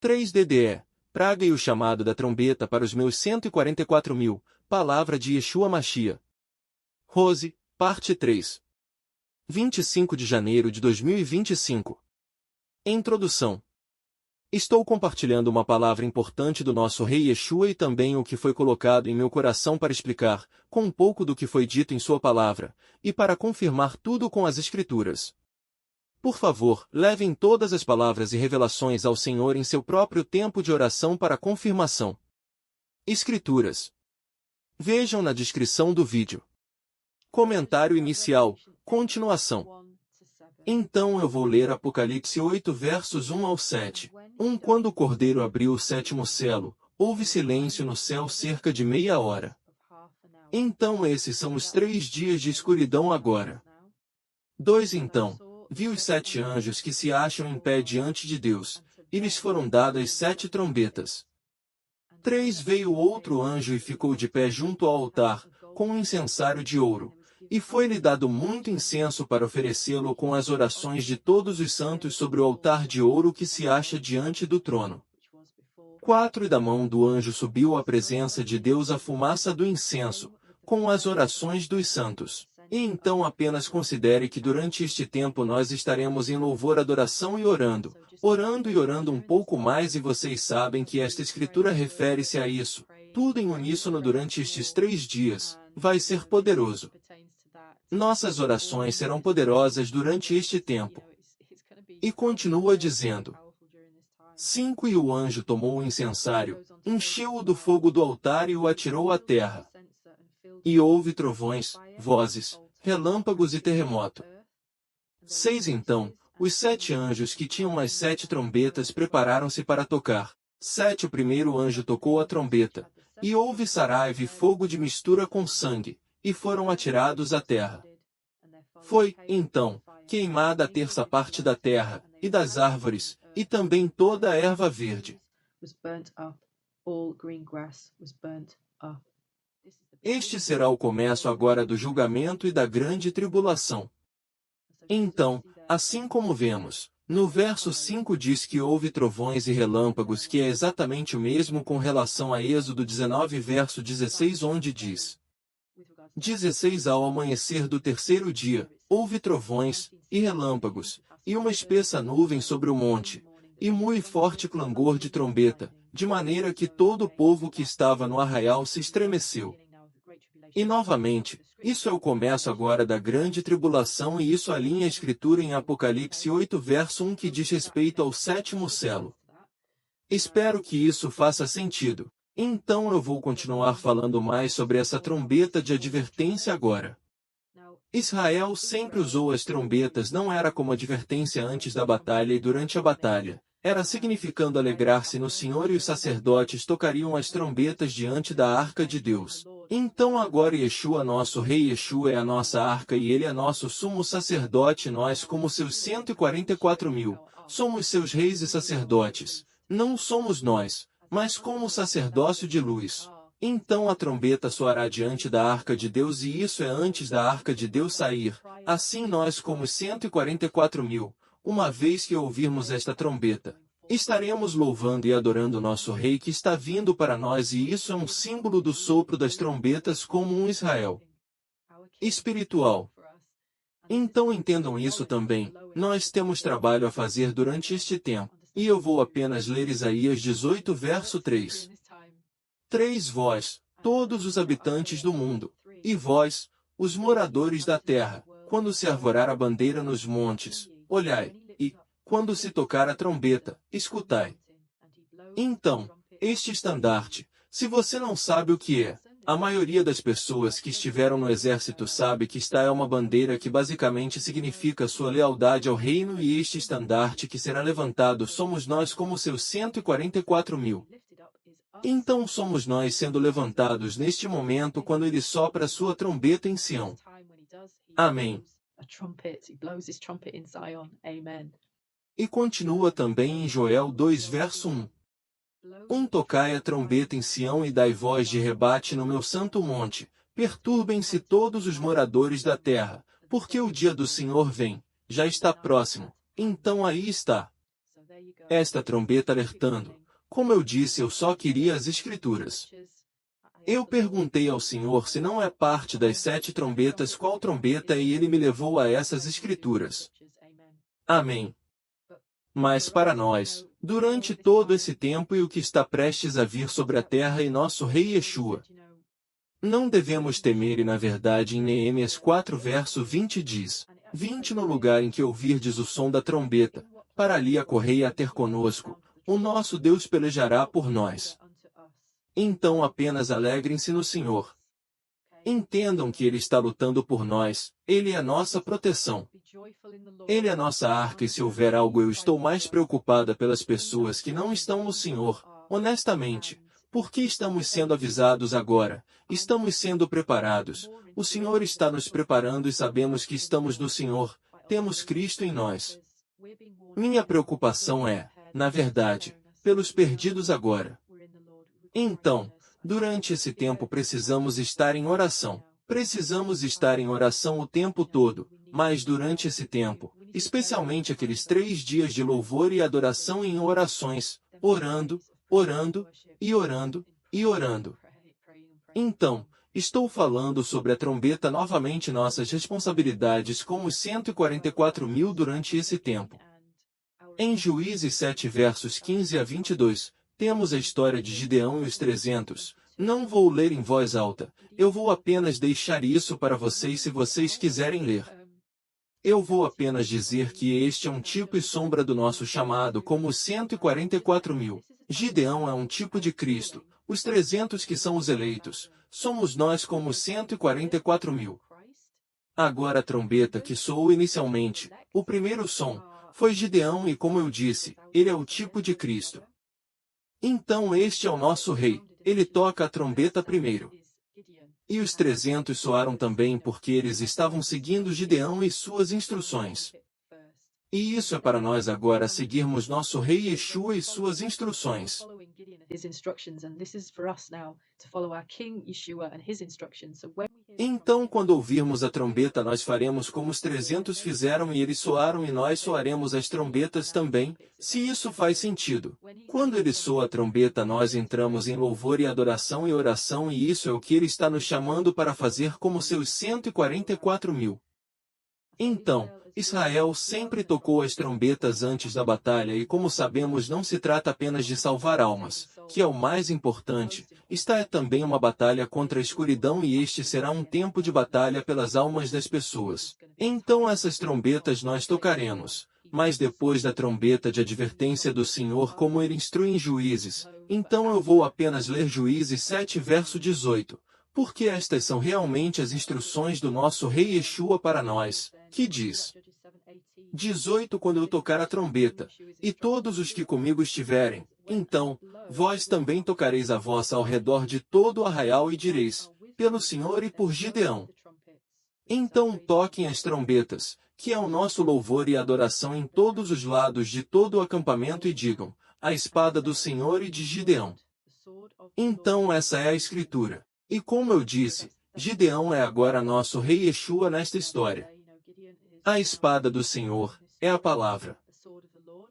3 Praga e o chamado da trombeta para os meus 144.000, palavra de Yeshua Mashiach. Rose, parte 3. 25 de janeiro de 2025. Introdução. Estou compartilhando uma palavra importante do nosso Rei Yeshua e também o que foi colocado em meu coração para explicar, com um pouco do que foi dito em sua palavra, e para confirmar tudo com as Escrituras. Por favor, levem todas as palavras e revelações ao Senhor em seu próprio tempo de oração para confirmação. Escrituras. Vejam na descrição do vídeo. Comentário inicial, continuação. Então eu vou ler Apocalipse 8 versos 1 ao 7. Quando o Cordeiro abriu o sétimo selo, houve silêncio no céu cerca de meia hora. Então esses são os 3 dias de escuridão agora. 2 Então, vi os 7 anjos que se acham em pé diante de Deus, e lhes foram dadas 7 trombetas. 3 Veio outro anjo e ficou de pé junto ao altar, com um incensário de ouro, e foi-lhe dado muito incenso para oferecê-lo com as orações de todos os santos sobre o altar de ouro que se acha diante do trono. 4 E da mão do anjo subiu à presença de Deus a fumaça do incenso, com as orações dos santos. E então apenas considere que durante este tempo nós estaremos em louvor, adoração e orando um pouco mais, e vocês sabem que esta escritura refere-se a isso. Tudo em uníssono durante estes 3 dias, vai ser poderoso. Nossas orações serão poderosas durante este tempo. E continua dizendo. 5 E o anjo tomou o incensário, encheu-o do fogo do altar e o atirou à terra. E houve trovões, vozes, relâmpagos e terremoto. 6 Então, os 7 anjos que tinham as 7 trombetas prepararam-se para tocar. 7 O primeiro anjo tocou a trombeta, e houve saraiva e fogo de mistura com sangue, e foram atirados à terra. Foi, então, queimada a terça parte da terra, e das árvores, e também toda a erva verde. Este será o começo agora do julgamento e da grande tribulação. Então, assim como vemos, no verso 5 diz que houve trovões e relâmpagos, que é exatamente o mesmo com relação a Êxodo 19 verso 16, onde diz: 16 Ao amanhecer do terceiro dia, houve trovões, e relâmpagos, e uma espessa nuvem sobre o monte, e muito forte clangor de trombeta, de maneira que todo o povo que estava no arraial se estremeceu. E novamente, isso é o começo agora da grande tribulação, e isso alinha a escritura em Apocalipse 8 verso 1 que diz respeito ao 7º selo. Espero que isso faça sentido. Então eu vou continuar falando mais sobre essa trombeta de advertência agora. Israel sempre usou as trombetas, não era como advertência antes da batalha e durante a batalha. Era significando alegrar-se no Senhor, e os sacerdotes tocariam as trombetas diante da arca de Deus. Então agora Yeshua, nosso Rei Yeshua, é a nossa arca e ele é nosso sumo sacerdote, e nós, como seus 144.000, somos seus reis e sacerdotes. Não somos nós, mas como o sacerdócio de luz. Então a trombeta soará diante da arca de Deus, e isso é antes da arca de Deus sair. Assim nós, como 144.000, uma vez que ouvirmos esta trombeta, estaremos louvando e adorando nosso Rei que está vindo para nós, e isso é um símbolo do sopro das trombetas como um Israel espiritual. Então entendam isso também, nós temos trabalho a fazer durante este tempo, e eu vou apenas ler Isaías 18 verso 3. 3 Vós, todos os habitantes do mundo, e vós, os moradores da terra, quando se arvorar a bandeira nos montes, olhai, e, quando se tocar a trombeta, escutai. Então, este estandarte, se você não sabe o que é, a maioria das pessoas que estiveram no exército sabe que esta é uma bandeira que basicamente significa sua lealdade ao reino, e este estandarte que será levantado somos nós como seus 144.000. Então somos nós sendo levantados neste momento quando ele sopra sua trombeta em Sião. Amém. E continua também em Joel 2 verso 1. Tocai a trombeta em Sião e dai voz de rebate no meu santo monte, perturbem-se todos os moradores da terra, porque o dia do Senhor vem, já está próximo, então aí está. Esta trombeta alertando. Como eu disse, eu só queria as Escrituras. Eu perguntei ao Senhor se não é parte das 7 trombetas qual trombeta e Ele me levou a essas Escrituras. Amém. Mas para nós, durante todo esse tempo e o que está prestes a vir sobre a terra e nosso Rei Yeshua, não devemos temer e na verdade em Neemias 4 verso 20 diz, 20 no lugar em que ouvirdes o som da trombeta, para ali acorrei a ter conosco, o nosso Deus pelejará por nós. Então apenas alegrem-se no Senhor. Entendam que Ele está lutando por nós, Ele é a nossa proteção. Ele é a nossa arca e se houver algo eu estou mais preocupada pelas pessoas que não estão no Senhor, honestamente. Porque estamos sendo avisados agora, estamos sendo preparados, o Senhor está nos preparando e sabemos que estamos no Senhor, temos Cristo em nós. Minha preocupação é, na verdade, pelos perdidos agora. Então, durante esse tempo precisamos estar em oração. Precisamos estar em oração o tempo todo, mas durante esse tempo, especialmente aqueles 3 dias de louvor e adoração em orações, orando, orando, e orando, e orando. Então, estou falando sobre a trombeta novamente nossas responsabilidades com os 144.000 durante esse tempo. Em Juízes 7 versos 15 a 22, temos a história de Gideão e os 300. Não vou ler em voz alta, eu vou apenas deixar isso para vocês se vocês quiserem ler. Eu vou apenas dizer que este é um tipo e sombra do nosso chamado como os 144.000. Gideão é um tipo de Cristo, os 300 que são os eleitos, somos nós como os 144.000. Agora a trombeta que soou inicialmente, o primeiro som, foi Gideão e como eu disse, ele é o tipo de Cristo. Então este é o nosso rei, ele toca a trombeta primeiro. E os 300 soaram também porque eles estavam seguindo Gideão e suas instruções. E isso é para nós agora seguirmos nosso Rei Yeshua e suas instruções. Então quando ouvirmos a trombeta nós faremos como os 300 fizeram e eles soaram e nós soaremos as trombetas também, se isso faz sentido. Quando ele soa a trombeta nós entramos em louvor e adoração e oração e isso é o que ele está nos chamando para fazer como seus 144.000. Então, Israel sempre tocou as trombetas antes da batalha e como sabemos não se trata apenas de salvar almas, que é o mais importante, esta é também uma batalha contra a escuridão e este será um tempo de batalha pelas almas das pessoas. Então essas trombetas nós tocaremos, mas depois da trombeta de advertência do Senhor como ele instrui em Juízes, então eu vou apenas ler Juízes 7 verso 18. Porque estas são realmente as instruções do nosso Rei Yeshua para nós, que diz 18 quando eu tocar a trombeta, e todos os que comigo estiverem, então, vós também tocareis a vossa ao redor de todo o arraial e direis, pelo Senhor e por Gideão. Então toquem as trombetas, que é o nosso louvor e adoração em todos os lados de todo o acampamento e digam, a espada do Senhor e de Gideão. Então essa é a Escritura. E como eu disse, Gideão é agora nosso Rei Yeshua nesta história. A espada do Senhor é a palavra.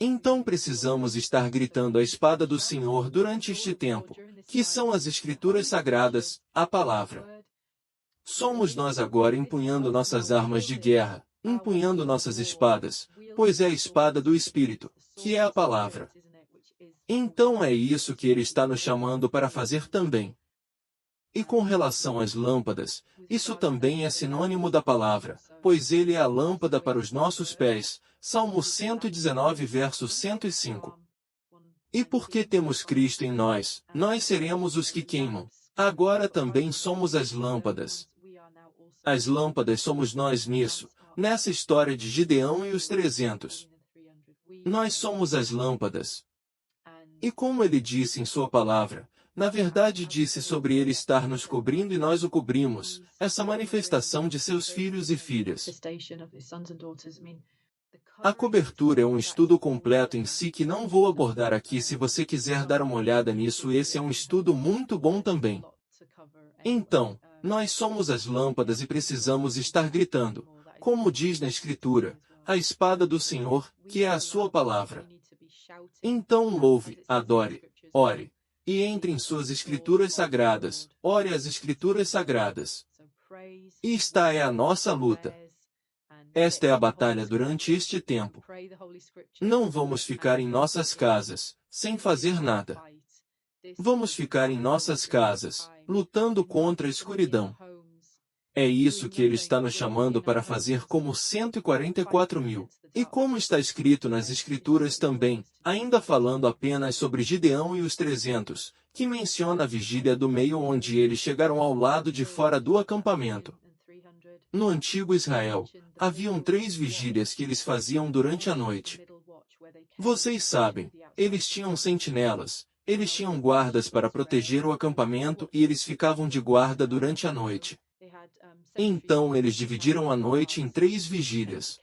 Então precisamos estar gritando a espada do Senhor durante este tempo, que são as Escrituras Sagradas, a palavra. Somos nós agora empunhando nossas armas de guerra, empunhando nossas espadas, pois é a espada do Espírito, que é a palavra. Então é isso que ele está nos chamando para fazer também. E com relação às lâmpadas, isso também é sinônimo da palavra, pois ele é a lâmpada para os nossos pés. Salmo 119 verso 105. E porque temos Cristo em nós, nós seremos os que queimam. Agora também somos as lâmpadas. As lâmpadas somos nós nisso, nessa história de Gideão e os 300. Nós somos as lâmpadas. E como ele disse em sua palavra, na verdade disse sobre ele estar nos cobrindo e nós o cobrimos, essa manifestação de seus filhos e filhas. A cobertura é um estudo completo em si que não vou abordar aqui se você quiser dar uma olhada nisso esse é um estudo muito bom também. Então, nós somos as lâmpadas e precisamos estar gritando, como diz na Escritura, a espada do Senhor, que é a sua palavra. Então louve, adore, ore, e entre em suas escrituras sagradas, ore as escrituras sagradas. Esta é a nossa luta. Esta é a batalha durante este tempo. Não vamos ficar em nossas casas, sem fazer nada. Vamos ficar em nossas casas, lutando contra a escuridão. É isso que ele está nos chamando para fazer como 144.000. E como está escrito nas Escrituras também, ainda falando apenas sobre Gideão e os 300, que menciona a vigília do meio onde eles chegaram ao lado de fora do acampamento. No antigo Israel, haviam 3 vigílias que eles faziam durante a noite. Vocês sabem, eles tinham sentinelas, eles tinham guardas para proteger o acampamento e eles ficavam de guarda durante a noite. Então eles dividiram a noite em 3 vigílias.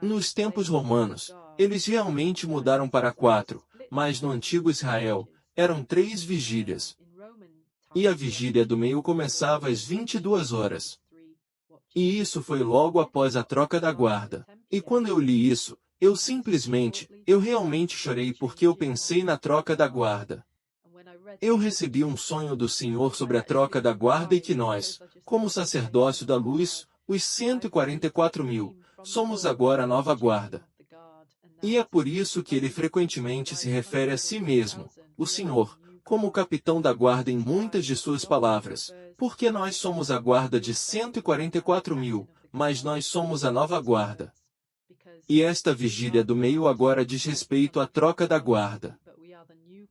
Nos tempos romanos, eles realmente mudaram para 4, mas no antigo Israel, eram 3 vigílias. E a vigília do meio começava às 22 horas. E isso foi logo após a troca da guarda. E quando eu li isso, eu realmente chorei porque eu pensei na troca da guarda. Eu recebi um sonho do Senhor sobre a troca da guarda e que nós, como sacerdócio da luz, os 144.000, somos agora a nova guarda. E é por isso que ele frequentemente se refere a si mesmo, o Senhor, como o capitão da guarda em muitas de suas palavras, porque nós somos a guarda de 144.000, mas nós somos a nova guarda. E esta vigília do meio agora diz respeito à troca da guarda.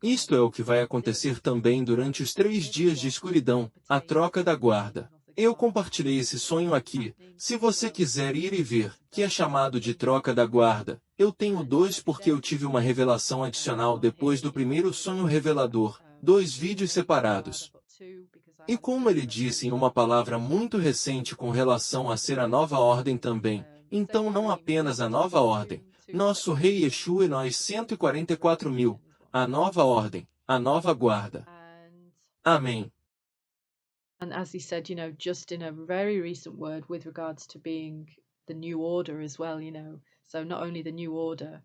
Isto é o que vai acontecer também durante os 3 dias de escuridão, a troca da guarda. Eu compartilhei esse sonho aqui, se você quiser ir e ver, que é chamado de troca da guarda. Eu tenho 2 porque eu tive uma revelação adicional depois do primeiro sonho revelador, 2 vídeos separados. E como ele disse em uma palavra muito recente com relação a ser a nova ordem também, então não apenas a nova ordem, nosso Rei Yeshua e nós 144.000, a nova ordem, a nova guarda. Amém. And as he said, just in a very recent word with regards to being the new order as well, So not only the new order,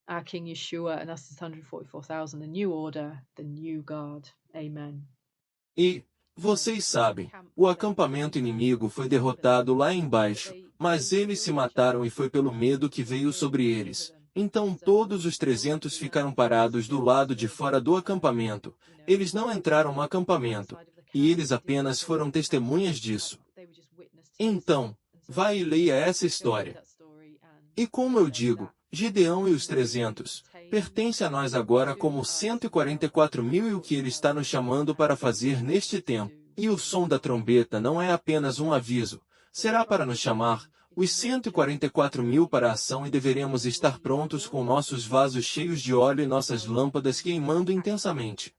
our King Yeshua and us 144,000, the new order, the new guard. Amen. E, vocês sabem, o acampamento inimigo foi derrotado lá embaixo, mas eles se mataram e foi pelo medo que veio sobre eles. Então todos os 300 ficaram parados do lado de fora do acampamento. Eles não entraram no acampamento. E eles apenas foram testemunhas disso. Então, vai e leia essa história. E como eu digo, Gideão e os 300, pertence a nós agora como 144.000 e o que ele está nos chamando para fazer neste tempo. E o som da trombeta não é apenas um aviso, será para nos chamar, os 144.000 para a ação e deveremos estar prontos com nossos vasos cheios de óleo e nossas lâmpadas queimando intensamente.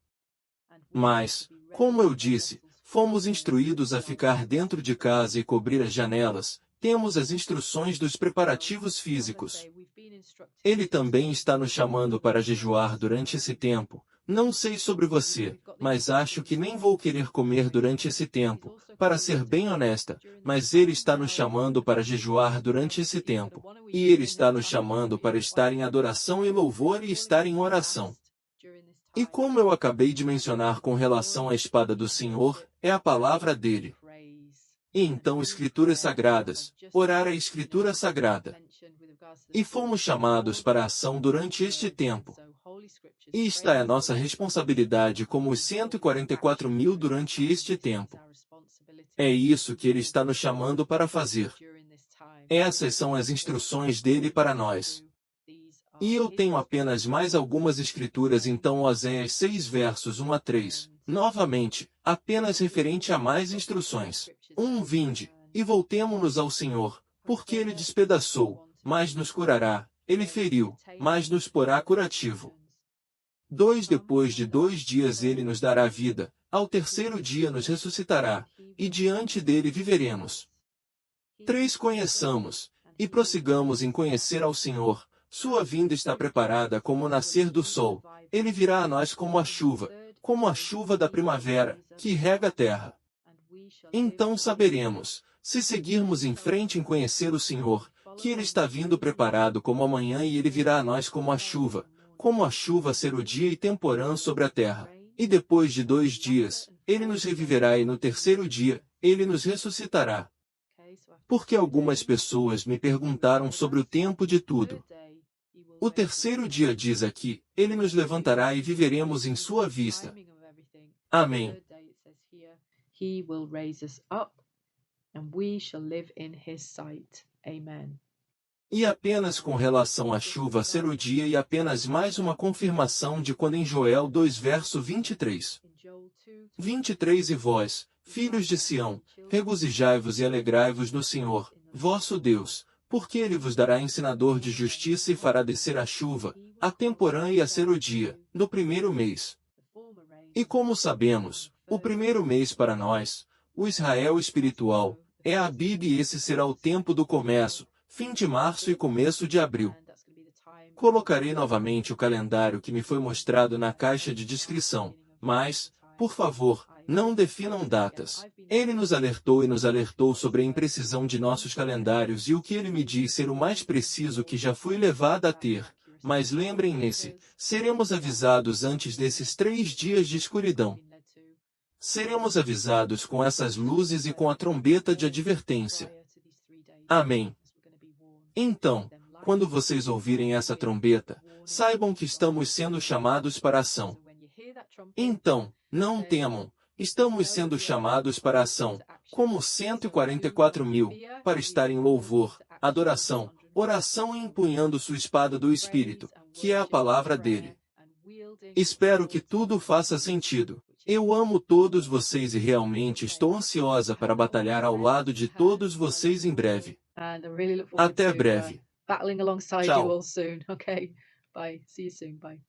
Mas, como eu disse, fomos instruídos a ficar dentro de casa e cobrir as janelas, temos as instruções dos preparativos físicos. Ele também está nos chamando para jejuar durante esse tempo. Não sei sobre você, mas acho que nem vou querer comer durante esse tempo, para ser bem honesta, mas ele está nos chamando para jejuar durante esse tempo. E ele está nos chamando para estar em adoração e louvor e estar em oração. E como eu acabei de mencionar com relação à espada do Senhor, é a palavra dele. E então escrituras sagradas, orar a escritura sagrada. E fomos chamados para a ação durante este tempo. E esta é a nossa responsabilidade como os 144.000 durante este tempo. É isso que ele está nos chamando para fazer. Essas são as instruções dele para nós. E eu tenho apenas mais algumas escrituras então Oséias 6 versos 1 a 3, novamente, apenas referente a mais instruções. 1 Vinde, e voltemo-nos ao Senhor, porque ele despedaçou, mas nos curará, ele feriu, mas nos porá curativo. 2 Depois de 2 dias ele nos dará vida, ao terceiro dia nos ressuscitará, e diante dele viveremos. 3 Conheçamos, e prossigamos em conhecer ao Senhor. Sua vinda está preparada como o nascer do sol. Ele virá a nós como a chuva da primavera, que rega a terra. Então saberemos, se seguirmos em frente em conhecer o Senhor, que ele está vindo preparado como a manhã e ele virá a nós como a chuva ser o dia e temporã sobre a terra. E depois de 2 dias, ele nos reviverá e no terceiro dia, ele nos ressuscitará. Porque algumas pessoas me perguntaram sobre o tempo de tudo. O terceiro dia diz aqui, ele nos levantará e viveremos em sua vista. Amém. He will raise us up, and we shall live in his sight. Amen. E apenas com relação à chuva ser o dia e apenas mais uma confirmação de quando em Joel 2 verso 23. 23 E vós, filhos de Sião, regozijai-vos e alegrai-vos no Senhor, vosso Deus, porque ele vos dará ensinador de justiça e fará descer a chuva, a temporã e a ser o dia, no primeiro mês. E como sabemos, o primeiro mês para nós, o Israel espiritual, é a Abib e esse será o tempo do começo, fim de março e começo de abril. Colocarei novamente o calendário que me foi mostrado na caixa de descrição, mas, por favor, não definam datas. Ele nos alertou sobre a imprecisão de nossos calendários e o que ele me diz ser o mais preciso que já fui levado a ter. Mas lembrem-se, seremos avisados antes desses 3 dias de escuridão. Seremos avisados com essas luzes e com a trombeta de advertência. Amém. Então, quando vocês ouvirem essa trombeta, saibam que estamos sendo chamados para a ação. Então, não temam, estamos sendo chamados para a ação, como 144.000, para estar em louvor, adoração, oração e empunhando sua espada do Espírito, que é a palavra dele. Espero que tudo faça sentido. Eu amo todos vocês e realmente estou ansiosa para batalhar ao lado de todos vocês em breve. Até breve. Battling alongside Tchau. you all soon. Okay. Bye. See you soon. Bye.